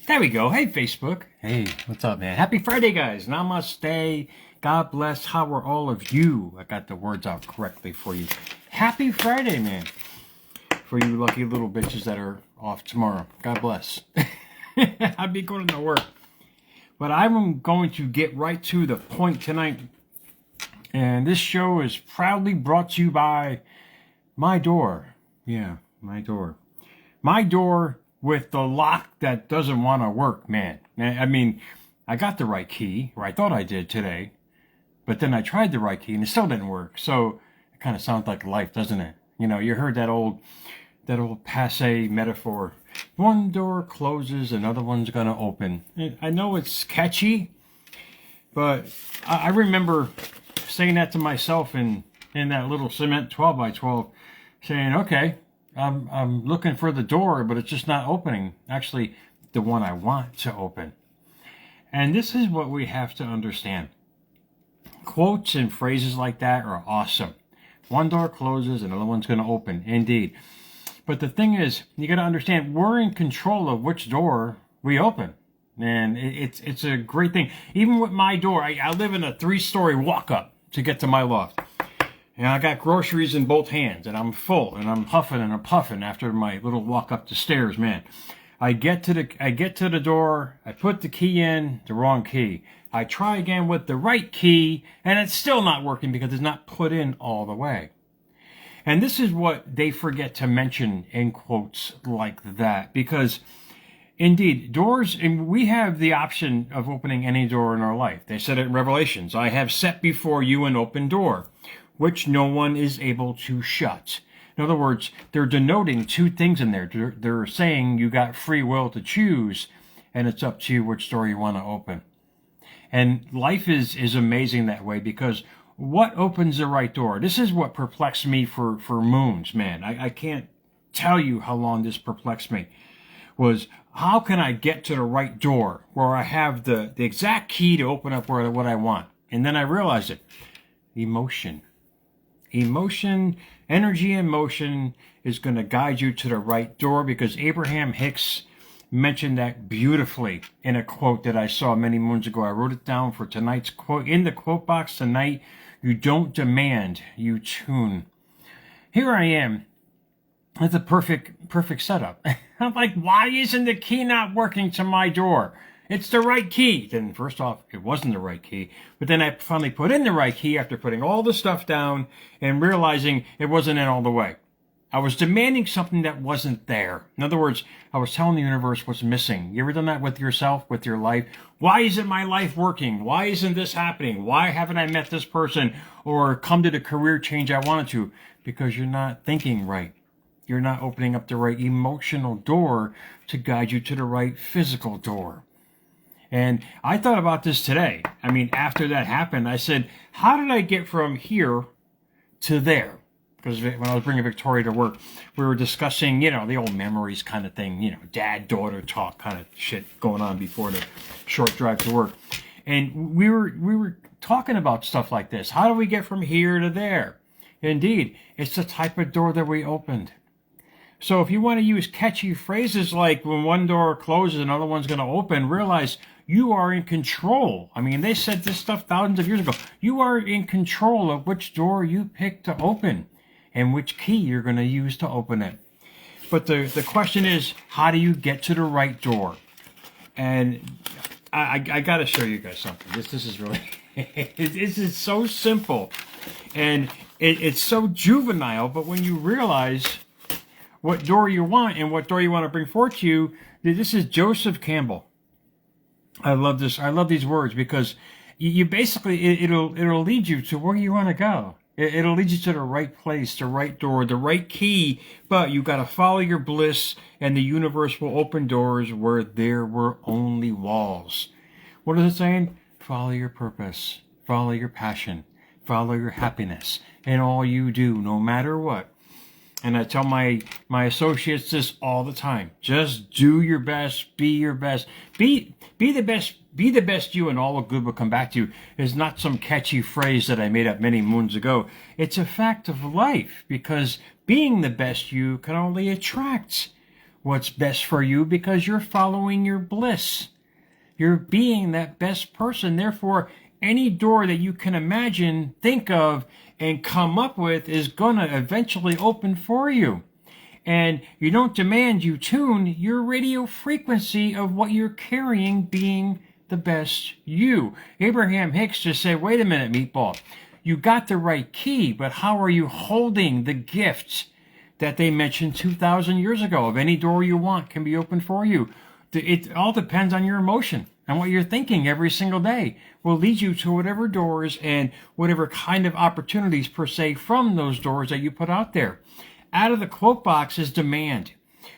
There we go. Hey, Facebook. Hey, what's up, man? Happy Friday, guys. Namaste. God bless. How are all of you? I got the words out correctly for you. Happy Friday, man. For you lucky little bitches that are off tomorrow. God bless. I'll be going to work. But I'm going to get right to the point tonight. And this show is proudly brought to you by my door. Yeah, my door. My door with the lock that doesn't want to work, man. I mean, I got the right key, or I thought I did today, but then I tried the right key and it still didn't work. So it kind of sounds like life, doesn't it? You know, you heard that old passé metaphor. One door closes, another one's gonna open. I know it's catchy, but I remember saying that to myself in that little cement 12 by 12, saying, okay, I'm looking for the door, but it's just not opening. Actually, the one I want to open. And this is what we have to understand. Quotes and phrases like that are awesome. One door closes, another one's going to open. Indeed. But the thing is, you got to understand, we're in control of which door we open. And it's a great thing. Even with my door, I live in a 3-story walk-up to get to my loft. And I got groceries in both hands, and I'm full, and I'm huffing and I'm puffing after my little walk up the stairs, man. I get to the door, I put the key in, the wrong key. I try again with the right key, and it's still not working because it's not put in all the way. And this is what they forget to mention in quotes like that, because indeed, doors, and we have the option of opening any door in our life. They said it in Revelations, I have set before you an open door, which no one is able to shut. In other words, they're denoting two things in there. They're saying you got free will to choose, and it's up to you which door you want to open. And life is amazing that way, because what opens the right door? This is what perplexed me for moons, man. I can't tell you how long this perplexed me. Was how can I get to the right door where I have the exact key to open up what I want? And then I realized it. Emotion. Emotion, energy and motion is going to guide you to the right door, because Abraham Hicks mentioned that beautifully in a quote that I saw many moons ago. I wrote it down for tonight's quote. In the quote box tonight, you don't demand, you tune. Here I am. It's a perfect setup. I'm like, why isn't the key not working to my door? It's the right key. Then first off, it wasn't the right key. But then I finally put in the right key after putting all the stuff down and realizing it wasn't in all the way. I was demanding something that wasn't there. In other words, I was telling the universe what's missing. You ever done that with yourself, with your life? Why isn't my life working? Why isn't this happening? Why haven't I met this person or come to the career change I wanted to? Because you're not thinking right. You're not opening up the right emotional door to guide you to the right physical door. And I thought about this today. I mean, after that happened, I said, how did I get from here to there? Because when I was bringing Victoria to work, we were discussing, you know, the old memories kind of thing, you know, dad-daughter talk kind of shit going on before the short drive to work. And we were talking about stuff like this. How do we get from here to there? Indeed, it's the type of door that we opened. So if you want to use catchy phrases like when one door closes, another one's going to open, realize you are in control. I mean, they said this stuff thousands of years ago. You are in control of which door you pick to open and which key you're going to use to open it. But the question is, how do you get to the right door? And I got to show you guys something. This is really, this is so simple. And it's so juvenile, but when you realize what door you want and what door you want to bring forth to you, this is Joseph Campbell. I love this. I love these words, because you basically, it'll lead you to where you want to go. It'll lead you to the right place, the right door, the right key, but you got to follow your bliss, and the universe will open doors where there were only walls. What is it saying? Follow your purpose, follow your passion, follow your happiness, and all you do, no matter what. And I tell my associates this all the time. Just do your best. Be your best. Be the best. Be the best you, and all the good will come back to you. Is not some catchy phrase that I made up many moons ago. It's a fact of life, because being the best you can only attract what's best for you because you're following your bliss. You're being that best person. Therefore, any door that you can imagine, think of, and come up with is going to eventually open for you. And you don't demand, you tune your radio frequency of what you're carrying being the best you. Abraham Hicks just said, wait a minute, Meatball. You got the right key, but how are you holding the gifts that they mentioned 2,000 years ago? Of any door you want can be opened for you. It all depends on your emotion and what you're thinking every single day will lead you to whatever doors and whatever kind of opportunities per se from those doors that you put out there. Out of the quote box is demand.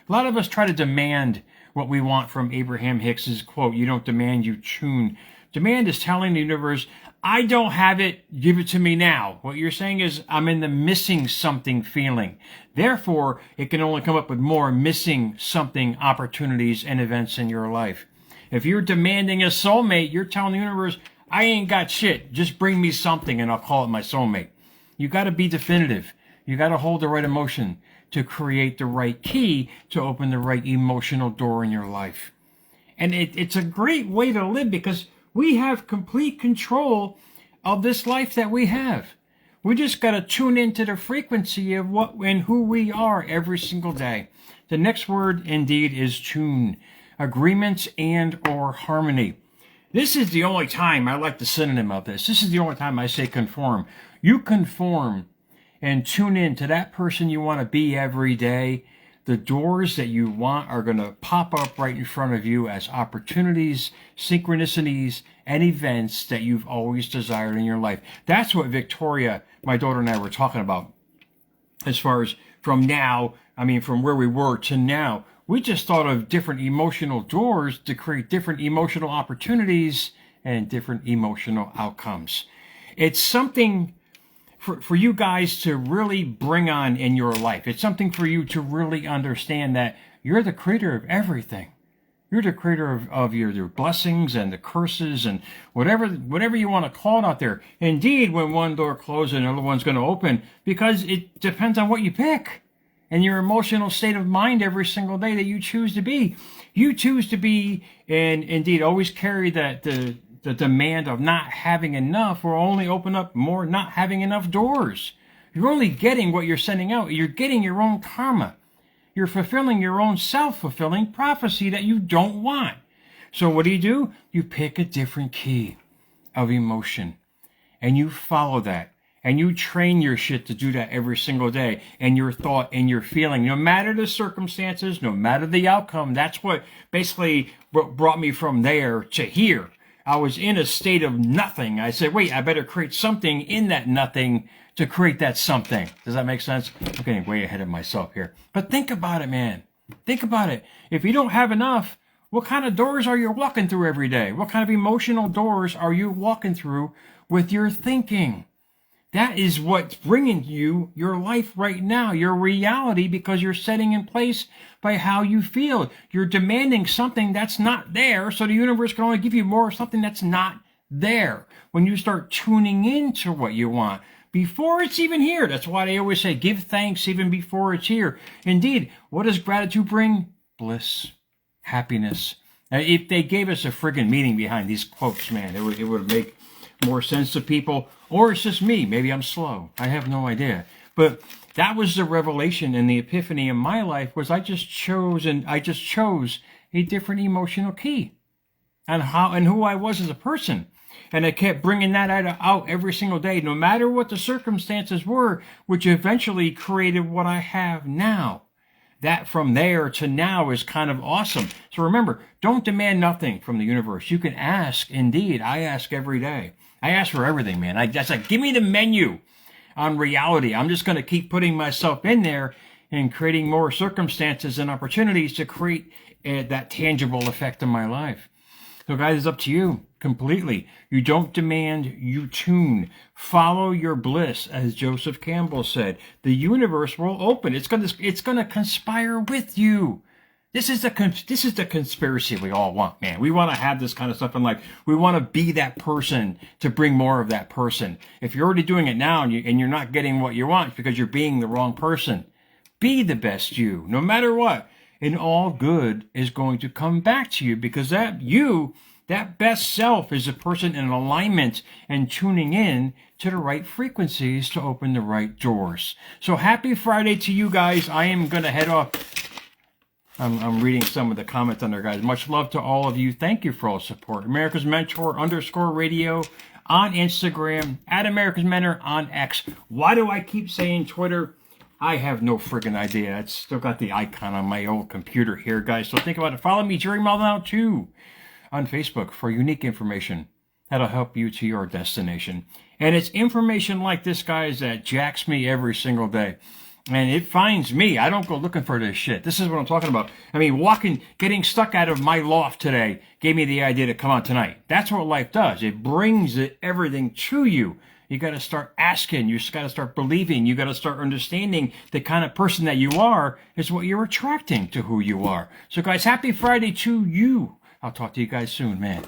A lot of us try to demand what we want from Abraham Hicks's quote. You don't demand, you tune. Demand is telling the universe, I don't have it, give it to me now. What you're saying is, I'm in the missing something feeling. Therefore, it can only come up with more missing something opportunities and events in your life. If you're demanding a soulmate, you're telling the universe, I ain't got shit. Just bring me something and I'll call it my soulmate. You got to be definitive. You got to hold the right emotion to create the right key to open the right emotional door in your life. And it's a great way to live because we have complete control of this life that we have. We just got to tune into the frequency of what and who we are every single day. The next word indeed is tune. Agreements and or harmony. This is the only time I like the synonym of this. This is the only time I say conform. You conform and tune in to that person you want to be every day. The doors that you want are going to pop up right in front of you as opportunities, synchronicities, and events that you've always desired in your life. That's what Victoria, my daughter, and I were talking about as far as from where we were to now. We just thought of different emotional doors to create different emotional opportunities and different emotional outcomes. It's something for you guys to really bring on in your life. It's something for you to really understand that you're the creator of everything. You're the creator of your blessings and the curses and whatever you want to call it out there. Indeed, when one door closes, another one's going to open because it depends on what you pick and your emotional state of mind every single day that you choose to be. You choose to be, and indeed always carry the demand of not having enough will only open up more not having enough doors. You're only getting what you're sending out. You're getting your own karma. You're fulfilling your own self-fulfilling prophecy that you don't want. So what do? You pick a different key of emotion and you follow that. And you train your shit to do that every single day. And your thought and your feeling, no matter the circumstances, no matter the outcome. That's what basically brought me from there to here. I was in a state of nothing. I said, wait, I better create something in that nothing to create that something. Does that make sense? I'm getting way ahead of myself here. But think about it, man. Think about it. If you don't have enough, what kind of doors are you walking through every day? What kind of emotional doors are you walking through with your thinking? That is what's bringing you your life right now, your reality, because you're setting in place by how you feel. You're demanding something that's not there, so the universe can only give you more of something that's not there. When you start tuning into what you want, before it's even here. That's why they always say, give thanks even before it's here. Indeed, what does gratitude bring? Bliss, happiness. Now, if they gave us a friggin' meaning behind these quotes, man, it would make more sense to people. Or it's just me. Maybe I'm slow. I have no idea. But that was the revelation and the epiphany in my life was I just chose a different emotional key on how and who I was as a person. And I kept bringing that out every single day, no matter what the circumstances were, which eventually created what I have now. That from there to now is kind of awesome. So remember, don't demand nothing from the universe. You can ask. Indeed, I ask every day. I ask for everything, man. I just like, give me the menu on reality. I'm just going to keep putting myself in there and creating more circumstances and opportunities to create that tangible effect in my life. So guys, it's up to you completely. You don't demand, you tune. Follow your bliss, as Joseph Campbell said. The universe will open. It's going to conspire with you. This is the conspiracy we all want, man. We want to have this kind of stuff in life. We want to be that person to bring more of that person. If you're already doing it now and you're not getting what you want, it's because you're being the wrong person. Be the best you, no matter what. and all good is going to come back to you, because that best self is a person in alignment and tuning in to the right frequencies to open the right doors. So happy Friday to you guys. I am going to head off. I'm reading some of the comments on there, guys. Much love to all of you. Thank you for all the support. America's Mentor _radio on Instagram, at America's Mentor on X. Why do I keep saying Twitter? I have no friggin' idea. It's still got the icon on my old computer here, guys. So think about it. Follow me, Jerry Maldonado, too, on Facebook for unique information that'll help you to your destination. And it's information like this, guys, that jacks me every single day. And it finds me. I don't go looking for this shit. This is what I'm talking about. I mean, getting stuck out of my loft today gave me the idea to come on tonight. That's what life does. It brings everything to you. You got to start asking. You just got to start believing. You got to start understanding the kind of person that you are is what you're attracting to who you are. So, guys, happy Friday to you. I'll talk to you guys soon, man.